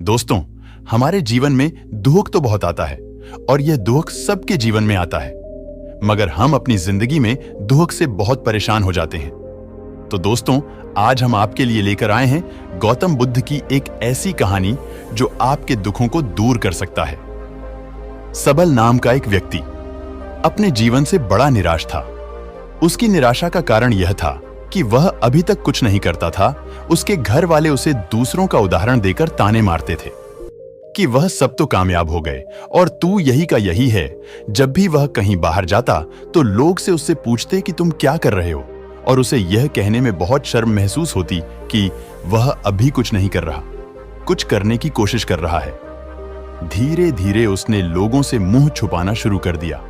दोस्तों, हमारे जीवन में दुख तो बहुत आता है और यह दुख सबके जीवन में आता है, मगर हम अपनी जिंदगी में दुख से बहुत परेशान हो जाते हैं। तो दोस्तों, आज हम आपके लिए लेकर आए हैं गौतम बुद्ध की एक ऐसी कहानी जो आपके दुखों को दूर कर सकता है। सबल नाम का एक व्यक्ति अपने जीवन से बड़ा निराश था। उसकी निराशा का कारण यह था कि वह अभी तक कुछ नहीं करता था। उसके घर वाले उसे दूसरों का उदाहरण देकर ताने मारते थे कि वह सब तो कामयाब हो गए और तू यही का यही है। जब भी वह कहीं बाहर जाता तो लोग से उससे पूछते कि तुम क्या कर रहे हो, और उसे यह कहने में बहुत शर्म महसूस होती कि वह अभी कुछ नहीं कर रहा, कुछ करने की कोशिश कर रहा है। धीरे धीरे उसने लोगों से मुंह छुपाना शुरू कर दिया।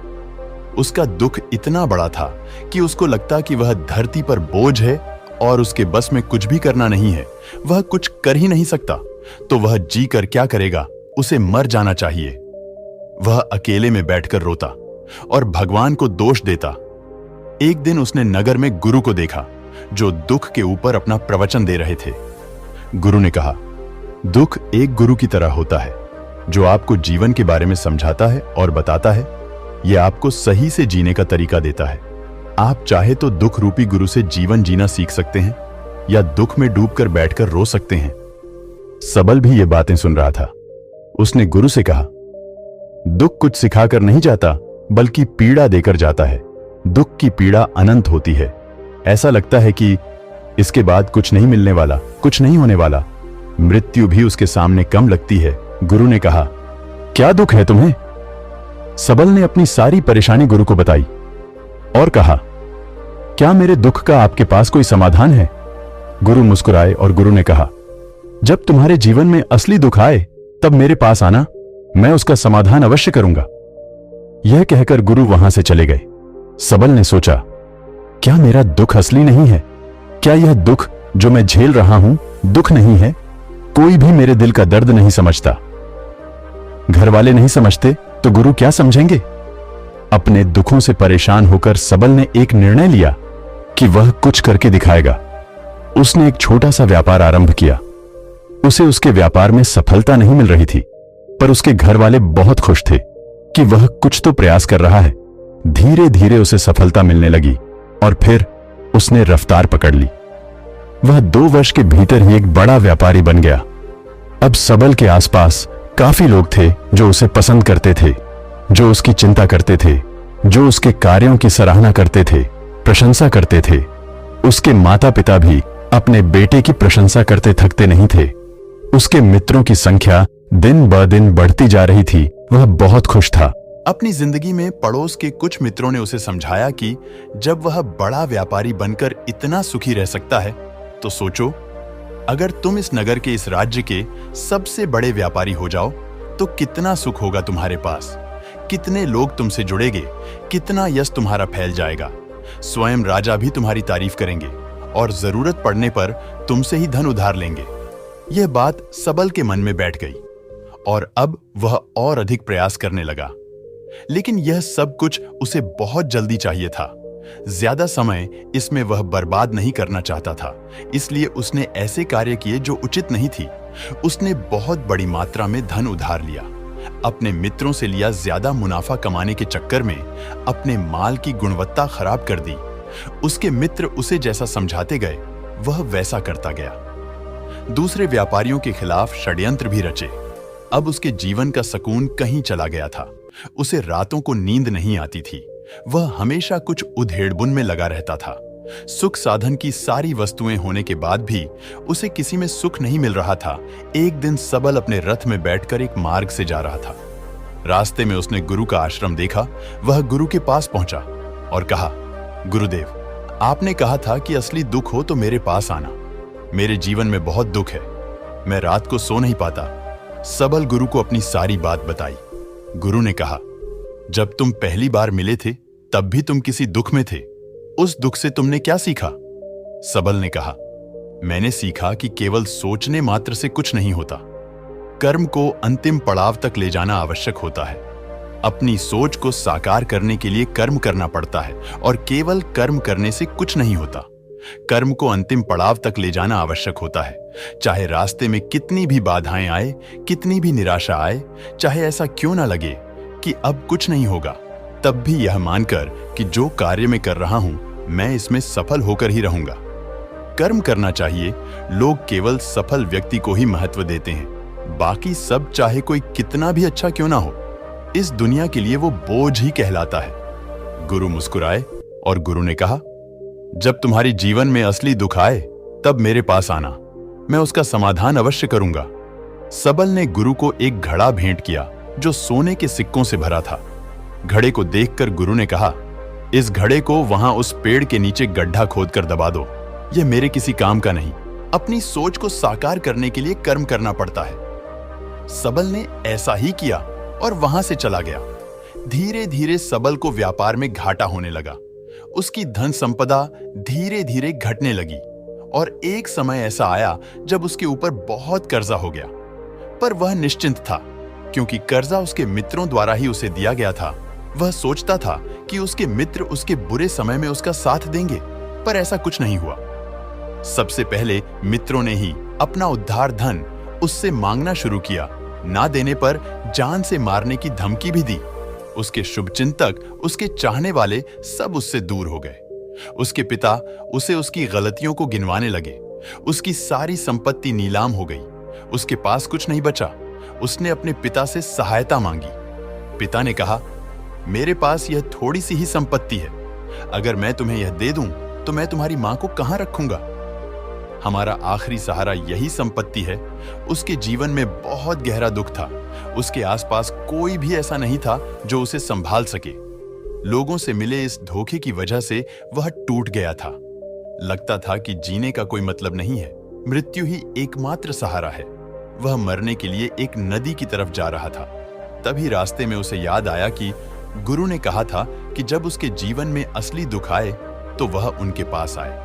उसका दुख इतना बड़ा था कि उसको लगता कि वह धरती पर बोझ है और उसके बस में कुछ भी करना नहीं है। वह कुछ कर ही नहीं सकता, तो वह जी कर क्या करेगा, उसे मर जाना चाहिए। वह अकेले में बैठकर रोता और भगवान को दोष देता। एक दिन उसने नगर में गुरु को देखा जो दुख के ऊपर अपना प्रवचन दे रहे थे। गुरु ने कहा, दुख एक गुरु की तरह होता है जो आपको जीवन के बारे में समझाता है और बताता है। यह आपको सही से जीने का तरीका देता है। आप चाहे तो दुख रूपी गुरु से जीवन जीना सीख सकते हैं या दुख में डूबकर बैठकर रो सकते हैं। सबल भी ये बातें सुन रहा था। उसने गुरु से कहा, दुख कुछ सिखाकर नहीं जाता बल्कि पीड़ा देकर जाता है। दुख की पीड़ा अनंत होती है। ऐसा लगता है कि इसके बाद कुछ नहीं मिलने वाला, कुछ नहीं होने वाला। मृत्यु भी उसके सामने कम लगती है। गुरु ने कहा, क्या दुख है तुम्हें? सबल ने अपनी सारी परेशानी गुरु को बताई और कहा, क्या मेरे दुख का आपके पास कोई समाधान है? गुरु मुस्कुराए और गुरु ने कहा, जब तुम्हारे जीवन में असली दुख आए तब मेरे पास आना, मैं उसका समाधान अवश्य करूंगा। यह कहकर गुरु वहां से चले गए। सबल ने सोचा, क्या मेरा दुख असली नहीं है? क्या यह दुख जो मैं झेल रहा हूं दुख नहीं है? कोई भी मेरे दिल का दर्द नहीं समझता। घर वाले नहीं समझते तो गुरु क्या समझेंगे? अपने दुखों से परेशान होकर सबल ने एक निर्णय लिया कि वह कुछ करके दिखाएगा। उसने एक छोटा सा व्यापार आरंभ किया। उसे उसके व्यापार में सफलता नहीं मिल रही थी, पर उसके घर वाले बहुत खुश थे कि वह कुछ तो प्रयास कर रहा है। धीरे धीरे उसे सफलता मिलने लगी और फिर उसने रफ्तार पकड़ ली। वह 2 वर्ष के भीतर ही एक बड़ा व्यापारी बन गया। अब सबल के आसपास काफी लोग थे जो उसे पसंद करते थे, जो उसकी चिंता करते थे, जो उसके कार्यों की सराहना करते थे, प्रशंसा करते थे। उसके माता पिता भी अपने बेटे की प्रशंसा करते थकते नहीं थे। उसके मित्रों की संख्या दिन ब दिन बढ़ती जा रही थी। वह बहुत खुश था। अपनी जिंदगी में पड़ोस के कुछ मित्रों ने उसे समझाया कि जब वह बड़ा व्यापारी बनकर इतना सुखी रह सकता है तो सोचो, अगर तुम इस नगर के, इस राज्य के सबसे बड़े व्यापारी हो जाओ तो कितना सुख होगा तुम्हारे पास, कितने लोग तुमसे जुड़ेंगे, कितना यश तुम्हारा फैल जाएगा। स्वयं राजा भी तुम्हारी तारीफ करेंगे और जरूरत पड़ने पर तुमसे ही धन उधार लेंगे। यह बात सबल के मन में बैठ गई और अब वह और अधिक प्रयास करने लगा। लेकिन यह सब कुछ उसे बहुत जल्दी चाहिए था। ज्यादा समय इसमें वह बर्बाद नहीं करना चाहता था, इसलिए उसने ऐसे कार्य किए जो उचित नहीं थी। उसने बहुत बड़ी मात्रा में धन उधार लिया, अपने मित्रों से लिया, ज्यादा मुनाफा कमाने के चक्कर में अपने माल की गुणवत्ता खराब कर दी। उसके मित्र उसे जैसा समझाते गए वह वैसा करता गया। दूसरे व्यापारियों के खिलाफ षड्यंत्र भी रचे। अब उसके जीवन का सुकून कहीं चला गया था। उसे रातों को नींद नहीं आती थी। वह हमेशा कुछ उधेड़बुन में लगा रहता था। सुख साधन की सारी वस्तुएं होने के बाद भी उसे किसी में सुख नहीं मिल रहा था। एक दिन सबल अपने रथ में बैठकर एक मार्ग से जा रहा था। रास्ते में उसने गुरु का आश्रम देखा। वह गुरु के पास पहुंचा और कहा, गुरुदेव, आपने कहा था कि असली दुख हो तो मेरे पास आना। मेरे जीवन में बहुत दुख है, मैं रात को सो नहीं पाता। सबल गुरु को अपनी सारी बात बताई। गुरु ने कहा, जब तुम पहली बार मिले थे तब भी तुम किसी दुख में थे। उस दुख से तुमने क्या सीखा? सबल ने कहा, मैंने सीखा कि केवल सोचने मात्र से कुछ नहीं होता। कर्म को अंतिम पड़ाव तक ले जाना आवश्यक होता है। अपनी सोच को साकार करने के लिए कर्म करना पड़ता है और केवल कर्म करने से कुछ नहीं होता। कर्म को अंतिम पड़ाव तक ले जाना आवश्यक होता है, चाहे रास्ते में कितनी भी बाधाएं आए, कितनी भी निराशा आए, चाहे ऐसा क्यों ना लगे कि अब कुछ नहीं होगा, तब भी यह मानकर कि जो कार्य मैं कर रहा हूं मैं इसमें सफल होकर ही रहूंगा। कर्म करना चाहिए। लोग केवल सफल व्यक्ति को ही महत्व देते हैं, बाकी सब चाहे कोई कितना भी अच्छा क्यों ना हो, इस दुनिया के लिए वो बोझ ही कहलाता है। गुरु मुस्कुराए और गुरु ने कहा, जब तुम्हारी जीवन में असली दुख आए तब मेरे पास आना, मैं उसका समाधान अवश्य करूंगा। सबल ने गुरु को एक घड़ा भेंट किया जो सोने के सिक्कों से भरा था। घड़े को देखकर गुरु ने कहा, इस घड़े को वहां उस पेड़ के नीचे गड्ढा खोदकर दबा दो। यह मेरे किसी काम का नहीं। अपनी सोच को साकार करने के लिए कर्म करना पड़ता है। सबल ने ऐसा ही किया और वहां से चला गया। धीरे धीरे सबल को व्यापार में घाटा होने लगा। उसकी धन संपदा धीरे धीरे घटने लगी और एक समय ऐसा आया जब उसके ऊपर बहुत कर्जा हो गया। पर वह निश्चिंत था, क्योंकि कर्जा उसके मित्रों द्वारा ही उसे दिया गया था। वह सोचता था कि उसके मित्र उसके बुरे समय में उसका साथ देंगे, पर ऐसा कुछ नहीं हुआ। सबसे पहले मित्रों ने ही अपना उद्धार धन उससे मांगना शुरू किया। ना देने पर जान से मारने की धमकी भी दी। उसके शुभचिंतक, उसके चाहने वाले सब उससे दूर हो गए। उसके पिता उसे उसकी गलतियों को गिनवाने लगे। उसकी सारी संपत्ति नीलाम हो गई। उसके पास कुछ नहीं बचा। उसने अपने पिता से सहायता मांगी। पिता ने कहा, मेरे पास यह थोड़ी सी ही संपत्ति है। अगर मैं तुम्हें यह दे दूं तो मैं तुम्हारी मां को कहां रखूंगा? हमारा आखिरी सहारा यही संपत्ति है। उसके जीवन में बहुत गहरा दुख था। उसके आसपास कोई भी ऐसा नहीं था जो उसे संभाल सके। लोगों से मिले इस धोखे की वजह से वह टूट गया था। लगता था कि जीने का कोई मतलब नहीं है, मृत्यु ही एकमात्र सहारा है। वह मरने के लिए एक नदी की तरफ जा रहा था। तभी रास्ते में उसे याद आया कि गुरु ने कहा था कि जब उसके जीवन में असली दुख आए तो वह उनके पास आए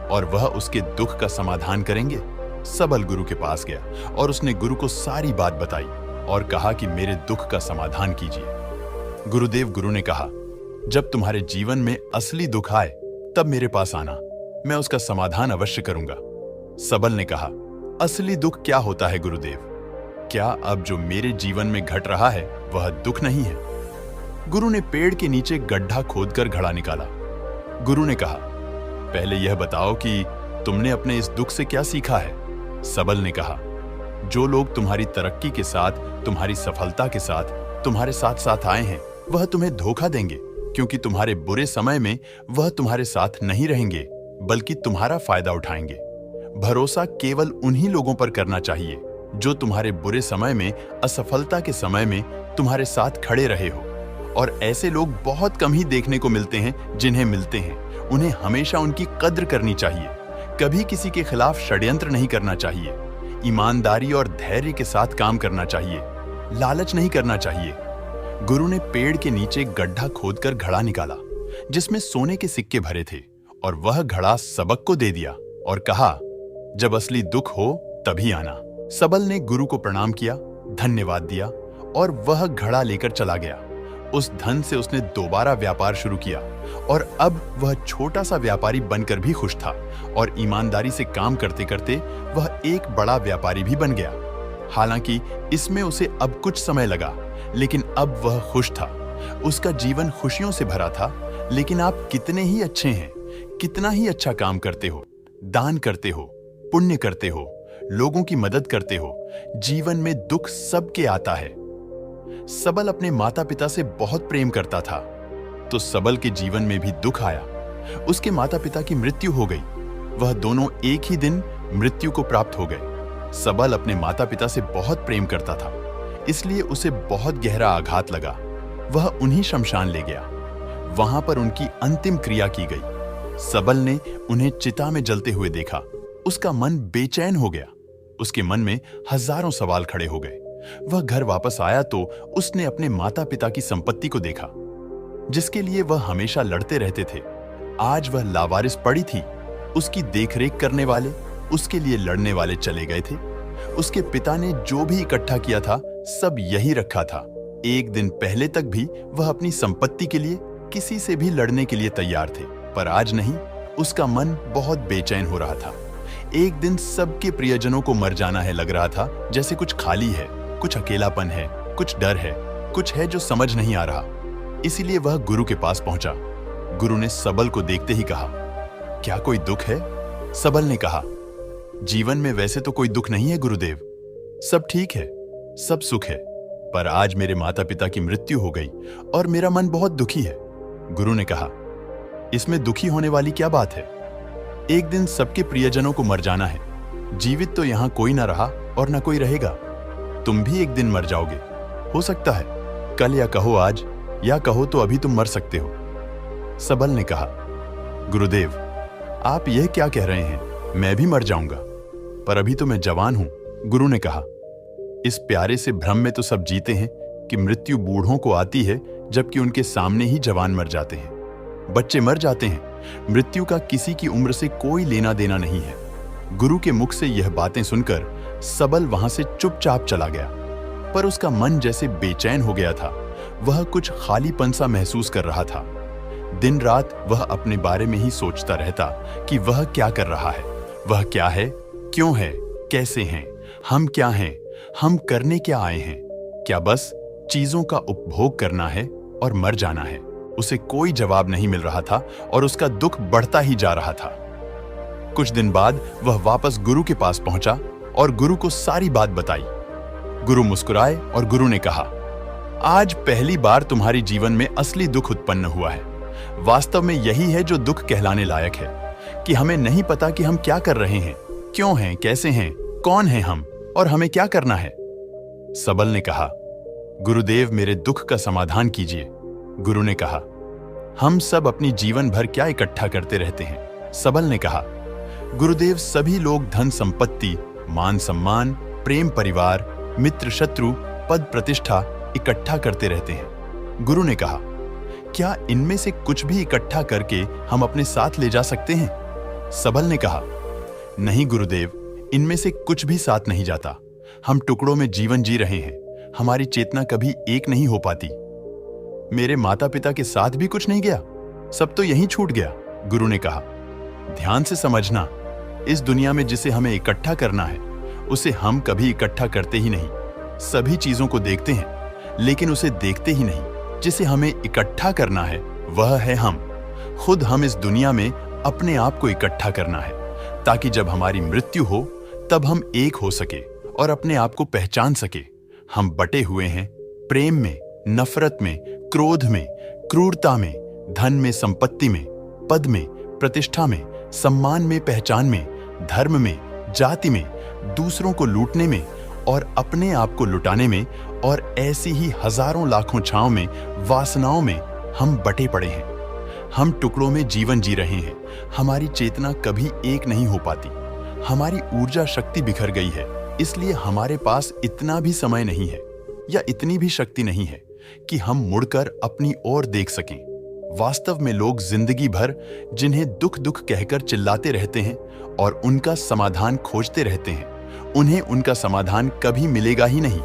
और वह उसके दुख का समाधान करेंगे। सबल गुरु के पास गया और उसने गुरु को सारी बात बताई और कहा कि मेरे दुख का समाधान कीजिए। गुरु ने कहा, जब तुम्हारे जीवन में असली दुख आए तब मेरे पास आना, मैं उसका समाधान अवश्य करूंगा। सबल ने कहा, असली दुख क्या होता है गुरुदेव? क्या अब जो मेरे जीवन में घट रहा है वह दुख नहीं है? गुरु ने पेड़ के नीचे गड्ढा खोदकर घड़ा निकाला। गुरु ने कहा, पहले यह बताओ कि तुमने अपने इस दुख से क्या सीखा है? सबल ने कहा, जो लोग तुम्हारी तरक्की के साथ, तुम्हारी सफलता के साथ तुम्हारे साथ साथ आए हैं वह तुम्हें धोखा देंगे, क्योंकि तुम्हारे बुरे समय में वह तुम्हारे साथ नहीं रहेंगे बल्कि तुम्हारा फायदा उठाएंगे। भरोसा केवल उन्हीं लोगों पर करना चाहिए जो तुम्हारे बुरे समय में, असफलता के समय में तुम्हारे साथ खड़े रहे हो। और ऐसे लोग बहुत कम ही देखने को मिलते हैं। जिन्हें मिलते हैं उन्हें हमेशा उनकी कद्र करनी चाहिए। कभी किसी के खिलाफ षड्यंत्र नहीं करना चाहिए। ईमानदारी और धैर्य के साथ काम करना चाहिए। लालच नहीं करना चाहिए। गुरु ने पेड़ के नीचे गड्ढा खोदकर घड़ा निकाला जिसमें सोने के सिक्के भरे थे और वह घड़ा सबक को दे दिया और कहा, जब असली दुख हो तभी आना। सबल ने गुरु को प्रणाम किया, धन्यवाद दिया और वह घड़ा लेकर चला गया। उस धन से उसने दोबारा व्यापार शुरू किया और अब वह छोटा सा व्यापारी बनकर भी खुश था और ईमानदारी से काम करते करते वह एक बड़ा व्यापारी भी बन गया। हालांकि इसमें उसे अब कुछ समय लगा, लेकिन अब वह खुश था। उसका जीवन खुशियों से भरा था। लेकिन आप कितने ही अच्छे हैं, कितना ही अच्छा काम करते हो, दान करते हो, पुण्य करते हो, लोगों की मदद करते हो, जीवन में दुख सबके आता है। सबल अपने माता पिता से बहुत प्रेम करता था, तो सबल के जीवन में भी दुख आया। उसके माता पिता की मृत्यु हो गई। वह दोनों एक ही दिन मृत्यु को प्राप्त हो गए। सबल अपने माता पिता से बहुत प्रेम करता था, इसलिए उसे बहुत गहरा आघात लगा। वह उन्हीं शमशान ले गया। वहां पर उनकी अंतिम क्रिया की गई। सबल ने उन्हें चिता में जलते हुए देखा। उसका मन बेचैन हो गया। उसके मन में हजारों सवाल खड़े हो गए। वह घर वापस आया तो उसने अपने माता पिता की संपत्ति को देखा, जिसके लिए वह हमेशा लड़ते रहते थे। आज वह लावारिस पड़ी थी। उसकी देखरेख करने वाले, उसके लिए लड़ने वाले चले गए थे। उसके पिता ने जो भी इकट्ठा किया था सब यही रखा था। एक दिन पहले तक भी वह अपनी संपत्ति के लिए किसी से भी लड़ने के लिए तैयार थे, पर आज नहीं। उसका मन बहुत बेचैन हो रहा था। एक दिन सबके प्रियजनों को मर जाना है लग रहा था, जैसे कुछ खाली है, कुछ अकेलापन है, कुछ डर है, कुछ है जो समझ नहीं आ रहा। इसीलिए वह गुरु के पास पहुंचा। गुरु ने सबल को देखते ही कहा, क्या कोई दुख है? सबल ने कहा, जीवन में वैसे तो कोई दुख नहीं है गुरुदेव, सब ठीक है, सब सुख है, पर आज मेरे माता पिता की मृत्यु हो गई और मेरा मन बहुत दुखी है। गुरु ने कहा, इसमें दुखी होने वाली क्या बात है? एक दिन सबके प्रियजनों को मर जाना है। जीवित तो यहां कोई ना रहा और ना कोई रहेगा। तुम भी एक दिन मर जाओगे, हो सकता है कल, या कहो आज, या कहो तो अभी तुम मर सकते हो। सबल ने कहा, गुरुदेव आप यह क्या कह रहे हैं? मैं भी मर जाऊंगा, पर अभी तो मैं जवान हूं। गुरु ने कहा, इस प्यारे से भ्रम में तो सब जीते हैं कि मृत्यु बूढ़ों को आती है, जबकि उनके सामने ही जवान मर जाते हैं, बच्चे मर जाते हैं। मृत्यु का किसी की उम्र से कोई लेना देना नहीं है। गुरु के मुख से यह बातें सुनकर सबल वहां से चुपचाप चला गया, पर उसका मन जैसे बेचैन हो गया था। वह कुछ खालीपन सा महसूस कर रहा था। दिन रात वह अपने बारे में ही सोचता रहता कि वह क्या कर रहा है, वह क्या है, क्यों है, कैसे हैं, हम क्या हैं, हम करने क्या आए हैं? क्या बस चीजों का उपभोग करना है और मर जाना है? उसे कोई जवाब नहीं मिल रहा था और उसका दुख बढ़ता ही जा रहा था। कुछ दिन बाद वह वापस गुरु के पास पहुंचा और गुरु को सारी बात बताई। गुरु मुस्कुराए और गुरु ने कहा, आज पहली बार तुम्हारी जीवन में असली दुख उत्पन्न हुआ है। वास्तव में यही है जो दुख कहलाने लायक है, कि हमें नहीं पता कि हम क्या कर रहे हैं, क्यों हैं, कैसे हैं, कौन हैं हम और हमें क्या करना है। सबल ने कहा, गुरुदेव मेरे दुख का समाधान कीजिए। गुरु ने कहा, हम सब अपनी जीवन भर क्या इकट्ठा करते रहते हैं? सबल ने कहा, गुरुदेव सभी लोग धन संपत्ति, मान सम्मान, प्रेम परिवार, मित्र शत्रु, पद प्रतिष्ठा इकट्ठा करते रहते हैं। गुरु ने कहा, क्या इनमें से कुछ भी इकट्ठा करके हम अपने साथ ले जा सकते हैं? सबल ने कहा, नहीं गुरुदेव, इनमें से कुछ भी साथ नहीं जाता। हम टुकड़ों में जीवन जी रहे हैं, हमारी चेतना कभी एक नहीं हो पाती। मेरे माता पिता के साथ भी कुछ नहीं गया, सब तो यहीं छूट गया। गुरु ने कहा, ध्यान से समझना, इस दुनिया में जिसे हमें इकट्ठा करना है उसे हम कभी इकट्ठा करते ही नहीं। सभी चीजों को देखते हैं लेकिन उसे देखते ही नहीं। जिसे हमें इकट्ठा करना है वह है हम खुद। हम इस दुनिया में अपने आप को इकट्ठा करना है, ताकि जब हमारी मृत्यु हो तब हम एक हो सके और अपने आप को पहचान सके। हम बटे हुए हैं प्रेम में, नफरत में, क्रोध में, क्रूरता में, धन में, संपत्ति में, पद में, प्रतिष्ठा में, सम्मान में, पहचान में, धर्म में, जाति में, दूसरों को लूटने में और अपने आप को लुटाने में, और ऐसी ही हजारों लाखों छांव में, वासनाओं में हम बटे पड़े हैं। हम टुकड़ों में जीवन जी रहे हैं। हमारी चेतना कभी एक नहीं हो पाती। हमारी ऊर्जा शक्ति बिखर गई है, इसलिए हमारे पास इतना भी समय नहीं है या इतनी भी शक्ति नहीं है कि हम मुड़कर अपनी ओर देख सकें। वास्तव में लोग जिंदगी भर जिन्हें दुख दुख कहकर चिल्लाते रहते हैं और उनका समाधान खोजते रहते हैं, उन्हें उनका समाधान कभी मिलेगा ही नहीं,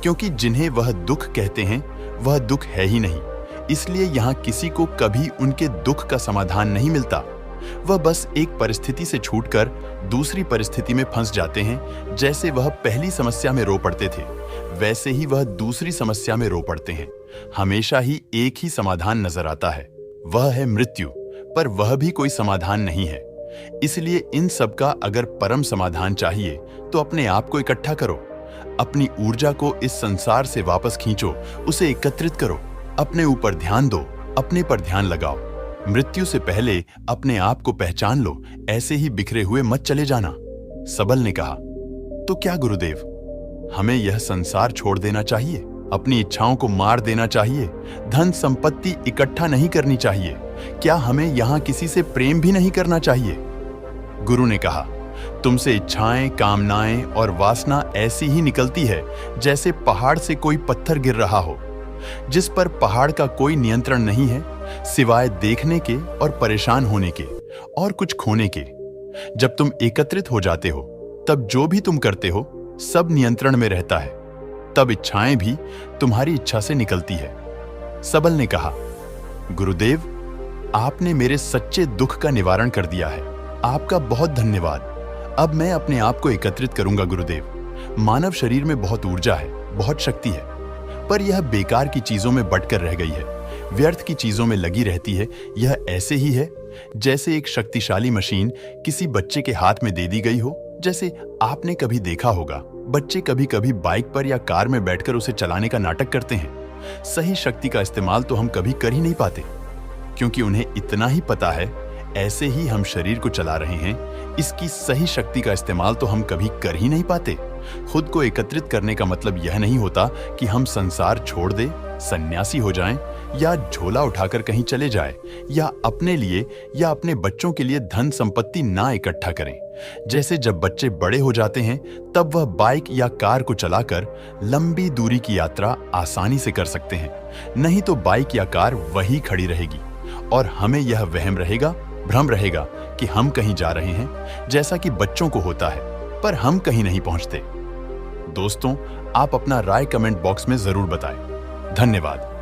क्योंकि जिन्हें वह दुख कहते हैं वह दुख है ही नहीं। इसलिए यहाँ किसी को कभी उनके दुख का समाधान नहीं मिलता। वह बस एक परिस्थिति से छूटकर दूसरी परिस्थिति में फंस जाते हैं। जैसे वह पहली समस्या में रो पड़ते थे, वैसे ही वह दूसरी समस्या में रो पड़ते हैं। हमेशा ही एक ही समाधान नजर आता है, वह है मृत्यु, पर वह भी कोई समाधान नहीं है। इसलिए इन सब का अगर परम समाधान चाहिए तो अपने आप को इकट्ठा करो, अपनी ऊर्जा को इस संसार से वापस खींचो, उसे एकत्रित करो, अपने ऊपर ध्यान दो, अपने पर ध्यान लगाओ। मृत्यु से पहले अपने आप को पहचान लो, ऐसे ही बिखरे हुए मत चले जाना। सबल ने कहा, तो क्या गुरुदेव, हमें यह संसार छोड़ देना चाहिए? अपनी इच्छाओं को मार देना चाहिए? धन संपत्ति इकट्ठा नहीं करनी चाहिए? क्या हमें यहाँ किसी से प्रेम भी नहीं करना चाहिए? गुरु ने कहा, तुमसे इच्छाएं, कामनाएं और वासना ऐसी ही निकलती है जैसे पहाड़ से कोई पत्थर गिर रहा हो, जिस पर पहाड़ का कोई नियंत्रण नहीं है सिवाय देखने के और परेशान होने के और कुछ खोने के। जब तुम एकत्रित हो जाते हो तब जो भी तुम करते हो सब नियंत्रण में रहता है, तब इच्छाएं भी तुम्हारी इच्छा से निकलती है। सबल ने कहा, गुरुदेव आपने मेरे सच्चे दुख का निवारण कर दिया है। आपका बहुत धन्यवाद। अब मैं अपने आप को एकत्रित करूंगा गुरुदेव। मानव शरीर में बहुत ऊर्जा है, बहुत शक्ति है, पर यह बेकार की चीजों में बटकर रह गई है, व्यर्थ की चीजों में लगी रहती है। यह ऐसे ही है जैसे एक शक्तिशाली मशीन किसी बच्चे के हाथ में दे दी गई हो। जैसे आपने कभी देखा होगा, बच्चे कभी कभी बाइक पर या कार में बैठकर उसे चलाने का नाटक करते हैं। सही शक्ति का इस्तेमाल तो हम कभी कर ही नहीं पाते, क्योंकि उन्हें इतना ही पता है ऐसे ही हम शरीर को चला रहे हैं, इसकी सही शक्ति का इस्तेमाल तो हम कभी कर ही नहीं पाते। खुद को एकत्रित करने का मतलब यह नहीं होता कि हम संसार छोड़ दें, सन्यासी हो जाएं, या झोला उठाकर कहीं चले जाएं, या अपने लिए या अपने बच्चों के लिए धन संपत्ति ना इकट्ठा करें। जैसे जब बच्चे बड़े हो जाते हैं तब वह बाइक या कार को चलाकर लंबी दूरी की यात्रा आसानी से कर सकते हैं, नहीं तो बाइक या कार वहीं खड़ी रहेगी और हमें यह भ्रम रहेगा कि हम कहीं जा रहे हैं, जैसा कि बच्चों को होता है, पर हम कहीं नहीं पहुंचते। दोस्तों, आप अपना राय कमेंट बॉक्स में जरूर बताएं। धन्यवाद।